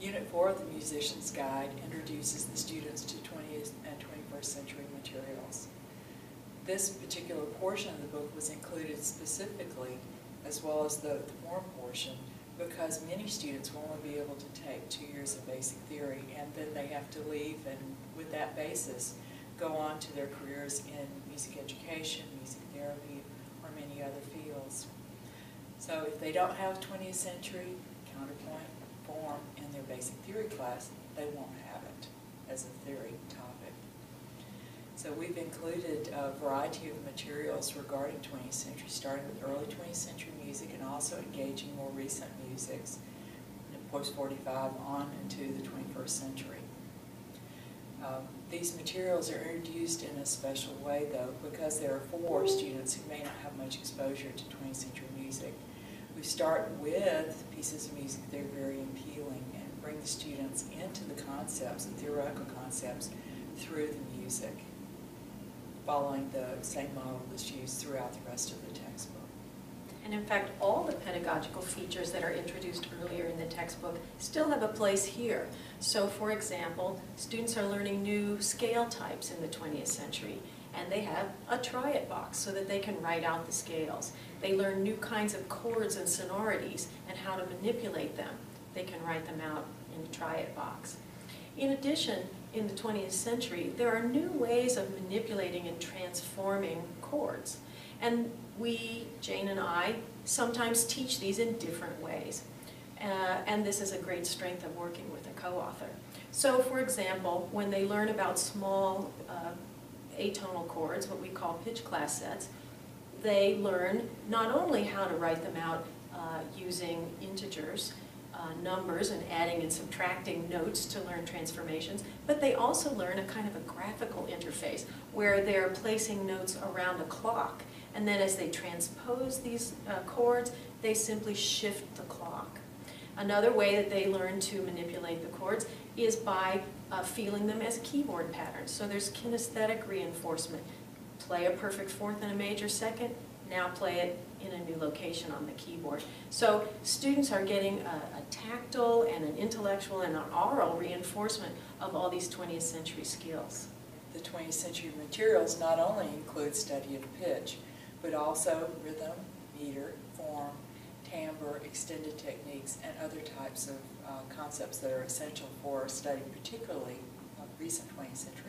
Unit 4 of the Musician's Guide introduces the students to 20th and 21st century materials. This particular portion of the book was included specifically, as well as the form portion, because many students will only be able to take 2 years of basic theory, and then they have to leave and with that basis go on to their careers in music education, music therapy, or many other fields. So if they don't have 20th century, counterpoint, form in their basic theory class, they won't have it as a theory topic. So we've included a variety of materials regarding 20th century, starting with early 20th century music and also engaging more recent musics, post-45 on into the 21st century. These materials are introduced in a special way, though, because there are for students who may not have much exposure to 20th century music. We start with pieces of music that are very appealing and bring the students into the concepts, the theoretical concepts, through the music, following the same model that's used throughout the rest of the textbook. And in fact, all the pedagogical features that are introduced earlier in the textbook still have a place here. So for example, students are learning new scale types in the 20th century, and they have a try-it box so that they can write out the scales. They learn new kinds of chords and sonorities and how to manipulate them. They can write them out in a try-it box. In addition, in the 20th century, there are new ways of manipulating and transforming chords. And we, Jane and I, sometimes teach these in different ways. And this is a great strength of working with a co-author. So for example, when they learn about small atonal chords, what we call pitch class sets, they learn not only how to write them out using integers, numbers, and adding and subtracting notes to learn transformations, but they also learn a kind of a graphical interface where they're placing notes around a clock. And then as they transpose these chords, they simply shift the clock. Another way that they learn to manipulate the chords is by feeling them as keyboard patterns. So there's kinesthetic reinforcement. Play a perfect fourth and a major second, now play it in a new location on the keyboard. So students are getting a tactile and an intellectual and an oral reinforcement of all these 20th century skills. The 20th century materials not only include study of pitch, but also rhythm, meter, form, timbre, extended techniques, and other types of concepts that are essential for study, particularly recent 20th century